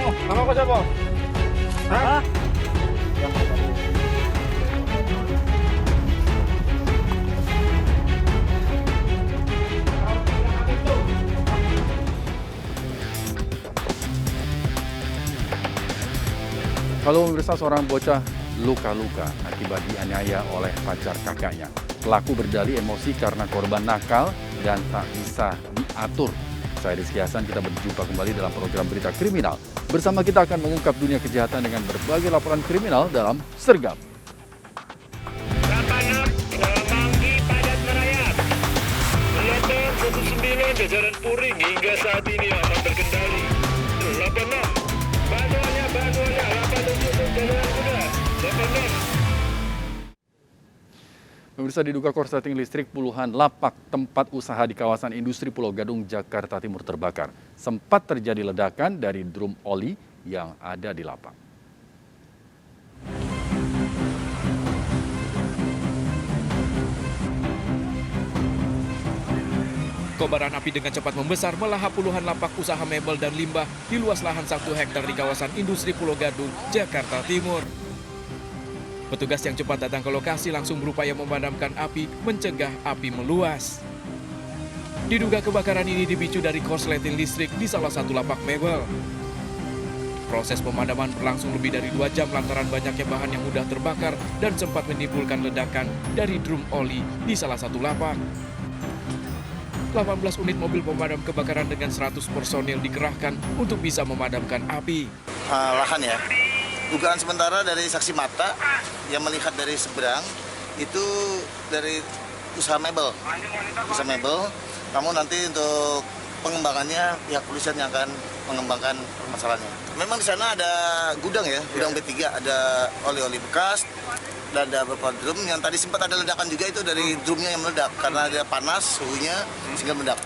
Nama kau siapa? Hah? Kalau pemirsa, seorang bocah luka-luka akibat dianiaya oleh pacar kakaknya. Pelaku berdalih emosi karena korban nakal dan tak bisa diatur. Saya Rizky Hasan, kita berjumpa kembali dalam program Berita Kriminal. Bersama kita akan mengungkap dunia kejahatan dengan berbagai laporan kriminal dalam Sergap. Lapangan Manggi padat merayap. Lapan 19 jajaran Puring hingga saat ini aman terkendali. 86 Bantuannya 87 jajaran kuda 86. Pemirsa, diduga korsleting listrik, puluhan lapak tempat usaha di kawasan industri Pulau Gadung, Jakarta Timur terbakar. Sempat terjadi ledakan dari drum oli yang ada di lapak. Kobaran api dengan cepat membesar melahap puluhan lapak usaha mebel dan limbah di luas lahan 1 hektar di kawasan industri Pulau Gadung, Jakarta Timur. Petugas yang cepat datang ke lokasi langsung berupaya memadamkan api, mencegah api meluas. Diduga kebakaran ini dipicu dari korsleting listrik di salah satu lapak mebel. Proses pemadaman berlangsung lebih dari 2 jam lantaran banyaknya bahan yang mudah terbakar dan sempat menimbulkan ledakan dari drum oli di salah satu lapak. 18 unit mobil pemadam kebakaran dengan 100 personil dikerahkan untuk bisa memadamkan api. Lahan ya. Dugaan sementara dari saksi mata yang melihat dari seberang itu dari usaha mebel. Usaha mebel. Namun nanti untuk pengembangannya pihak polisian yang akan mengembangkan permasalahannya. Memang di sana ada gudang ya, gudang B3, ada oli-oli bekas dan ada beberapa drum yang tadi sempat ada ledakan juga, itu dari drumnya yang meledak karena ada panas suhunya sehingga meledak.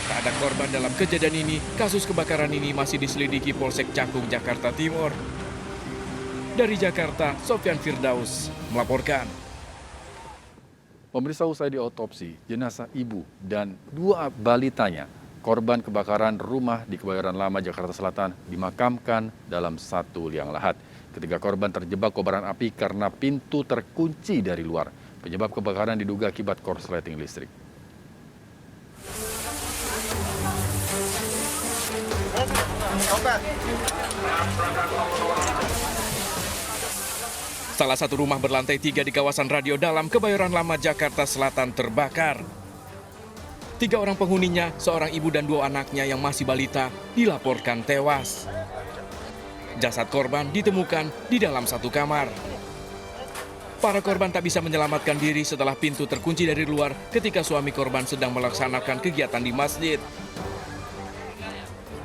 Tak ada korban dalam kejadian ini, kasus kebakaran ini masih diselidiki Polsek Cakung, Jakarta Timur. Dari Jakarta, Sofyan Firdaus melaporkan. Pemirsa, usai diotopsi, jenazah ibu dan 2 balitanya, korban kebakaran rumah di Kebayoran Lama, Jakarta Selatan, dimakamkan dalam 1 liang lahat. Ketiga korban terjebak kobaran api karena pintu terkunci dari luar. Penyebab kebakaran diduga akibat korsleting listrik. Salah satu rumah berlantai 3 di kawasan Radio Dalam, Kebayoran Lama, Jakarta Selatan terbakar. 3 orang penghuninya, seorang ibu dan 2 anaknya yang masih balita, dilaporkan tewas. Jasad korban ditemukan di dalam 1 kamar. Para korban tak bisa menyelamatkan diri setelah pintu terkunci dari luar ketika suami korban sedang melaksanakan kegiatan di masjid.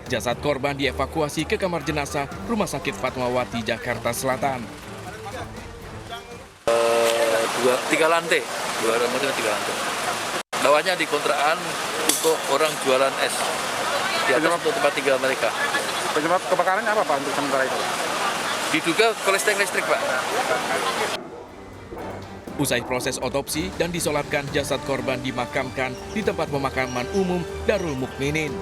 Jasad korban dievakuasi ke kamar jenazah Rumah Sakit Fatmawati, Jakarta Selatan. 3 lantai, 3 lantai. Bawahnya di kontrakan untuk orang jualan es. Di atas untuk tempat tinggal mereka. Penyebab kebakarannya apa Pak untuk sementara itu? Diduga korsleting listrik, Pak. Usai proses otopsi dan disolatkan, jasad korban dimakamkan di tempat pemakaman umum Darul Mukminin.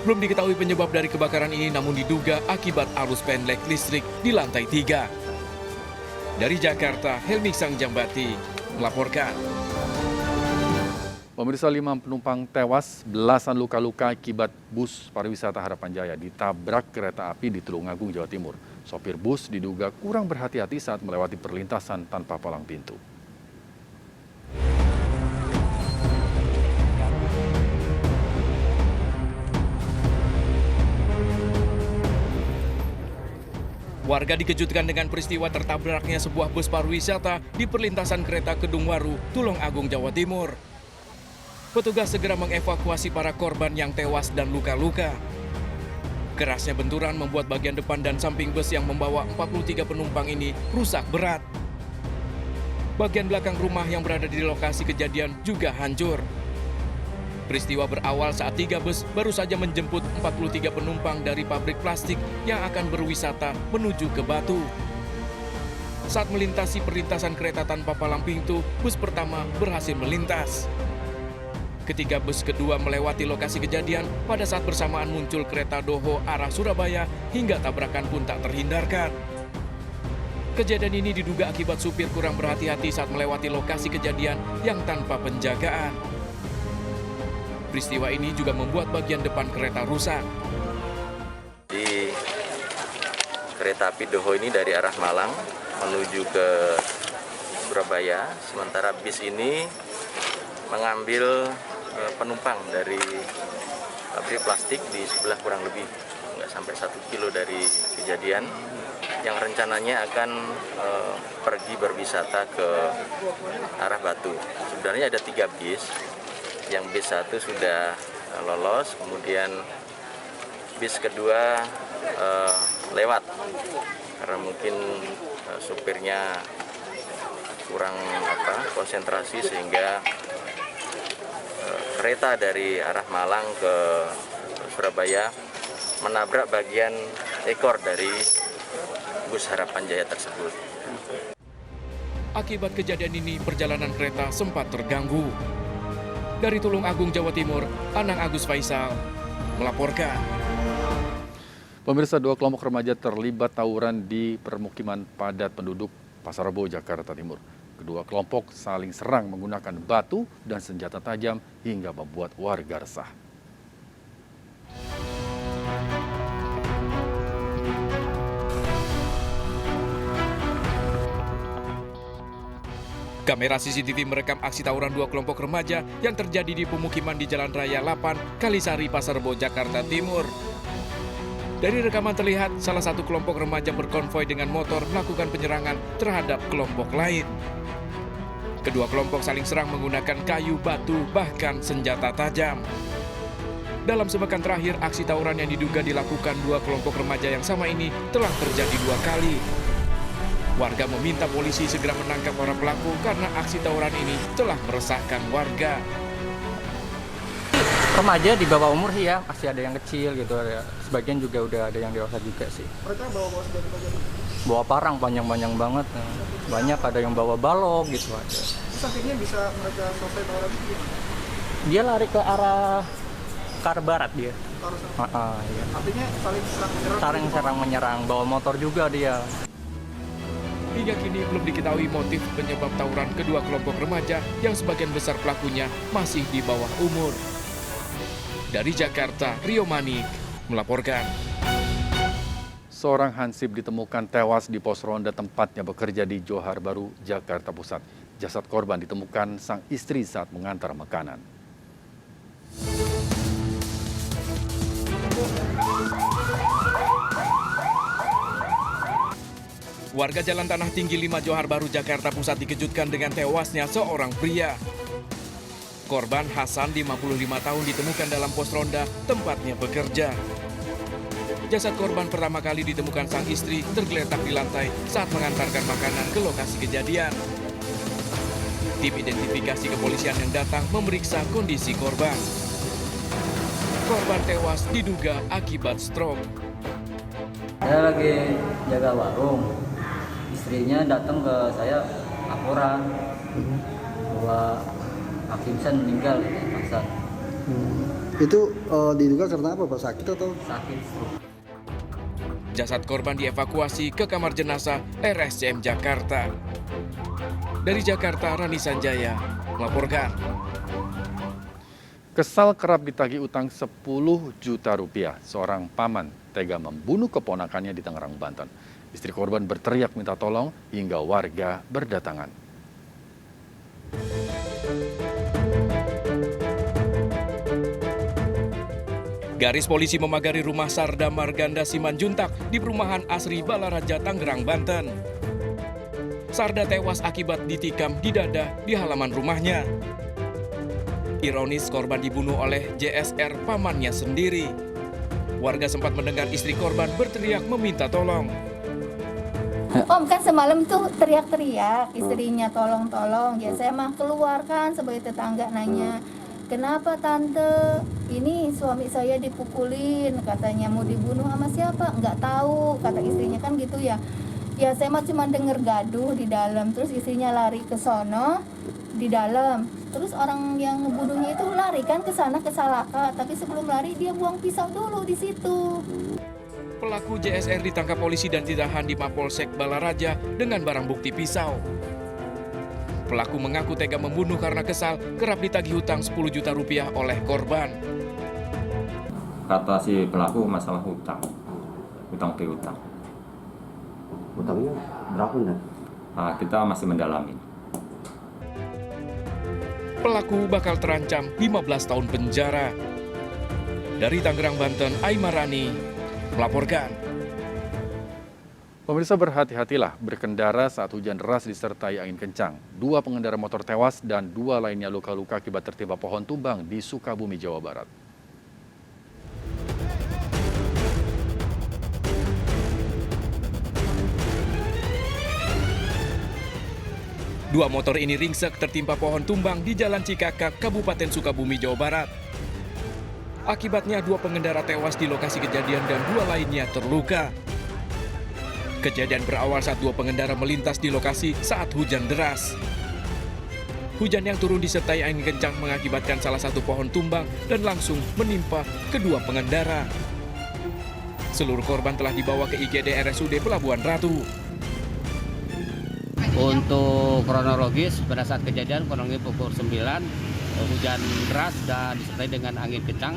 Belum diketahui penyebab dari kebakaran ini, namun diduga akibat arus pendek listrik di lantai 3. Dari Jakarta, Helmi Sangjambati melaporkan. Pemirsa, 5 penumpang tewas, belasan luka-luka akibat bus pariwisata Harapan Jaya ditabrak kereta api di Tulungagung, Jawa Timur. Sopir bus diduga kurang berhati-hati saat melewati perlintasan tanpa palang pintu. Warga dikejutkan dengan peristiwa tertabraknya sebuah bus pariwisata di perlintasan kereta Kedungwaru, Tulungagung, Jawa Timur. Petugas segera mengevakuasi para korban yang tewas dan luka-luka. Kerasnya benturan membuat bagian depan dan samping bus yang membawa 43 penumpang ini rusak berat. Bagian belakang rumah yang berada di lokasi kejadian juga hancur. Peristiwa berawal saat 3 bus baru saja menjemput 43 penumpang dari pabrik plastik yang akan berwisata menuju ke Batu. Saat melintasi perlintasan kereta tanpa palang pintu, bus pertama berhasil melintas. Ketika bus kedua melewati lokasi kejadian, pada saat bersamaan muncul kereta Doho arah Surabaya hingga tabrakan pun tak terhindarkan. Kejadian ini diduga akibat supir kurang berhati-hati saat melewati lokasi kejadian yang tanpa penjagaan. Peristiwa ini juga membuat bagian depan kereta rusak. Di kereta api Doho ini dari arah Malang menuju ke Surabaya, sementara bis ini mengambil penumpang dari pabrik plastik di sebelah kurang lebih nggak sampai 1 kilo dari kejadian yang rencananya akan pergi berwisata ke arah Batu. Sebenarnya ada 3 bis, yang bis 1 sudah lolos, kemudian bis kedua lewat karena mungkin supirnya kurang konsentrasi sehingga kereta dari arah Malang ke Surabaya menabrak bagian ekor dari bus Harapan Jaya tersebut. Akibat kejadian ini, perjalanan kereta sempat terganggu. Dari Tulung Agung, Jawa Timur, Anang Agus Faisal melaporkan. Pemirsa, 2 kelompok remaja terlibat tawuran di permukiman padat penduduk Pasar Rebo, Jakarta Timur. Kedua kelompok saling serang menggunakan batu dan senjata tajam hingga membuat warga resah. Kamera CCTV merekam aksi tawuran 2 kelompok remaja yang terjadi di pemukiman di Jalan Raya 8, Kalisari, Pasar Rebo, Jakarta Timur. Dari rekaman terlihat salah satu kelompok remaja berkonvoi dengan motor melakukan penyerangan terhadap kelompok lain. Kedua kelompok saling serang menggunakan kayu, batu, bahkan senjata tajam. Dalam sepekan terakhir, aksi tawuran yang diduga dilakukan 2 kelompok remaja yang sama ini telah terjadi 2 kali. Warga meminta polisi segera menangkap para pelaku karena aksi tawuran ini telah meresahkan warga. Remaja di bawah umur sih ya, pasti ada yang kecil gitu, sebagian juga udah ada yang dewasa juga sih. Mereka bawa senjata tajam? Bawa parang panjang-panjang banget, banyak ada yang bawa balok gitu aja. Terus akhirnya bisa mereka selesai tawuran itu gimana? Dia lari ke arah barat dia. Iya. Artinya saling serang menyerang? Saling serang menyerang, bawa motor juga dia. Hingga kini belum diketahui motif penyebab tawuran kedua kelompok remaja yang sebagian besar pelakunya masih di bawah umur. Dari Jakarta, Rio Manik melaporkan. Seorang hansip ditemukan tewas di pos ronda tempatnya bekerja di Johar Baru, Jakarta Pusat. Jasad korban ditemukan sang istri saat mengantar makanan. Warga Jalan Tanah Tinggi 5 Johar Baru, Jakarta Pusat dikejutkan dengan tewasnya seorang pria. Korban Hasan, 55 tahun, ditemukan dalam pos ronda tempatnya bekerja. Jasad korban pertama kali ditemukan sang istri tergeletak di lantai saat mengantarkan makanan ke lokasi kejadian. Tim identifikasi kepolisian yang datang memeriksa kondisi korban. Korban tewas diduga akibat stroke. Saya lagi jaga warung, istrinya datang ke saya laporan bahwa Hasan meninggal di Hasan. Itu diduga karena apa Pak? Sakit atau? Sakit stroke. Jasad korban dievakuasi ke kamar jenazah RSCM Jakarta. Dari Jakarta, Rani Sanjaya melaporkan. Kesal kerap ditagih utang 10 juta rupiah. Seorang paman tega membunuh keponakannya di Tangerang, Banten. Istri korban berteriak minta tolong hingga warga berdatangan. Garis polisi memagari rumah Sarda Marganda Simanjuntak di perumahan Asri Balaraja, Tangerang, Banten. Sarda tewas akibat ditikam di dada di halaman rumahnya. Ironis, korban dibunuh oleh JSR, pamannya sendiri. Warga sempat mendengar istri korban berteriak meminta tolong. Om kan semalam tuh teriak-teriak istrinya tolong-tolong. Ya saya mah keluar kan sebagai tetangga nanya, kenapa tante? Ini suami saya dipukulin, katanya mau dibunuh sama siapa? Nggak tahu, kata istrinya kan gitu ya. Ya saya mah cuma denger gaduh di dalam, terus istrinya lari ke sono di dalam. Terus orang yang ngebunuhnya itu lari kan ke sana ke Salaka, tapi sebelum lari dia buang pisau dulu di situ. Pelaku JSR ditangkap polisi dan ditahan di Mapolsek Balaraja dengan barang bukti pisau. Pelaku mengaku tega membunuh karena kesal kerap ditagih hutang 10 juta rupiah oleh korban. Kata si pelaku masalah hutang piutang. Hutangnya berapa nih? Nah, kita masih mendalami. Pelaku bakal terancam 15 tahun penjara. Dari Tangerang, Banten, Aimarani melaporkan. Pemirsa, berhati-hatilah berkendara saat hujan deras disertai angin kencang. 2 pengendara motor tewas dan 2 lainnya luka-luka akibat tertimpa pohon tumbang di Sukabumi, Jawa Barat. Dua motor ini ringsek tertimpa pohon tumbang di Jalan Cikakak, Kabupaten Sukabumi, Jawa Barat. Akibatnya 2 pengendara tewas di lokasi kejadian dan 2 lainnya terluka. Kejadian berawal saat 2 pengendara melintas di lokasi saat hujan deras. Hujan yang turun disertai angin kencang mengakibatkan salah satu pohon tumbang dan langsung menimpa kedua pengendara. Seluruh korban telah dibawa ke IGD RSUD Pelabuhan Ratu. Untuk kronologis, pada saat kejadian kurang lebih pukul 9, hujan deras dan disertai dengan angin kencang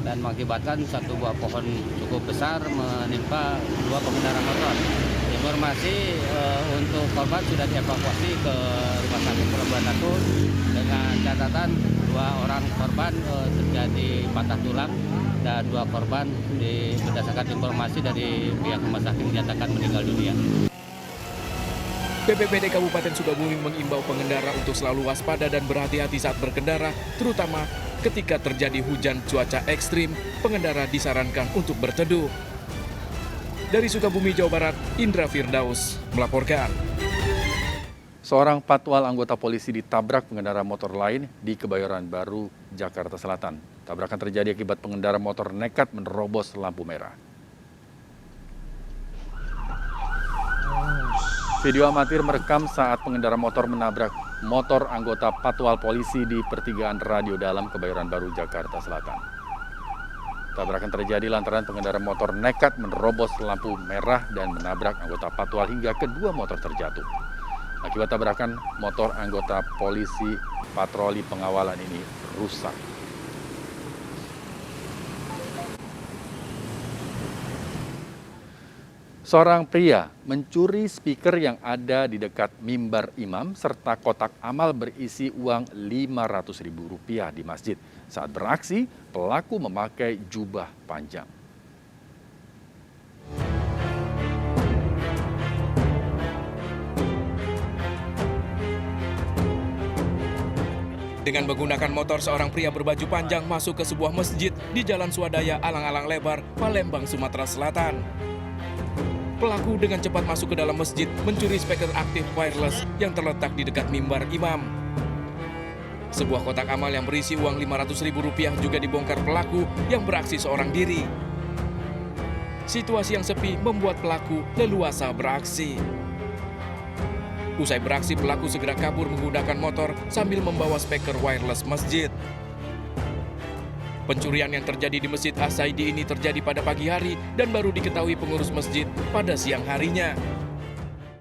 dan mengakibatkan satu buah pohon cukup besar menimpa 2 pengendara motor. Informasi untuk korban sudah dievakuasi ke Rumah Sakit Pelabuhan Ratu dengan catatan 2 orang korban terjadi patah tulang dan 2 korban berdasarkan informasi dari pihak rumah sakit dinyatakan meninggal dunia. BPBD Kabupaten Sukabumi mengimbau pengendara untuk selalu waspada dan berhati-hati saat berkendara, terutama ketika terjadi hujan cuaca ekstrim, pengendara disarankan untuk berteduh. Dari Sukabumi, Jawa Barat, Indra Firdaus melaporkan. Seorang patwal anggota polisi ditabrak pengendara motor lain di Kebayoran Baru, Jakarta Selatan. Tabrakan terjadi akibat pengendara motor nekat menerobos lampu merah. Video amatir merekam saat pengendara motor menabrak motor anggota patwal polisi di pertigaan Radio Dalam, Kebayoran Baru, Jakarta Selatan. Tabrakan terjadi lantaran pengendara motor nekat menerobos lampu merah dan menabrak anggota patwal hingga kedua motor terjatuh. Akibat tabrakan, motor anggota polisi patroli pengawalan ini rusak. Seorang pria mencuri speaker yang ada di dekat mimbar imam serta kotak amal berisi uang Rp500.000 di masjid. Saat beraksi, pelaku memakai jubah panjang. Dengan menggunakan motor, seorang pria berbaju panjang masuk ke sebuah masjid di Jalan Swadaya, Alang-Alang Lebar, Palembang, Sumatera Selatan. Pelaku dengan cepat masuk ke dalam masjid mencuri speaker aktif wireless yang terletak di dekat mimbar imam. Sebuah kotak amal yang berisi uang Rp500.000 juga dibongkar pelaku yang beraksi seorang diri. Situasi yang sepi membuat pelaku leluasa beraksi. Usai beraksi, pelaku segera kabur menggunakan motor sambil membawa speaker wireless masjid. Pencurian yang terjadi di Masjid As-Saidi ini terjadi pada pagi hari dan baru diketahui pengurus masjid pada siang harinya.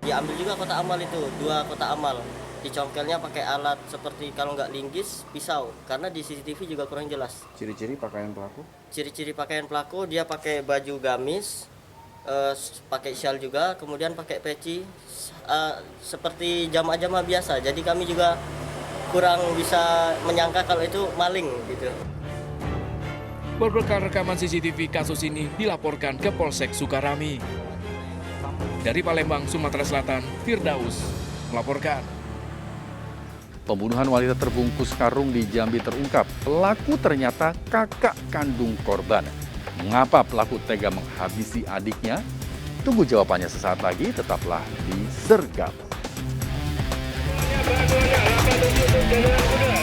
Diambil juga kotak amal itu, 2 kotak amal. Dicongkelnya pakai alat seperti kalau nggak linggis, pisau. Karena di CCTV juga kurang jelas. Ciri-ciri pakaian pelaku? Ciri-ciri pakaian pelaku, dia pakai baju gamis, pakai syal juga, kemudian pakai peci, seperti jamaah-jamaah biasa. Jadi kami juga kurang bisa menyangka kalau itu maling gitu. Berbekal rekaman CCTV, kasus ini dilaporkan ke Polsek Sukarami. Dari Palembang, Sumatera Selatan, Firdaus melaporkan. Pembunuhan wanita terbungkus karung di Jambi terungkap. Pelaku ternyata kakak kandung korban. Mengapa pelaku tega menghabisi adiknya? Tunggu jawabannya sesaat lagi, tetaplah di Sergap. Bantuannya 877 Jalan Kuda,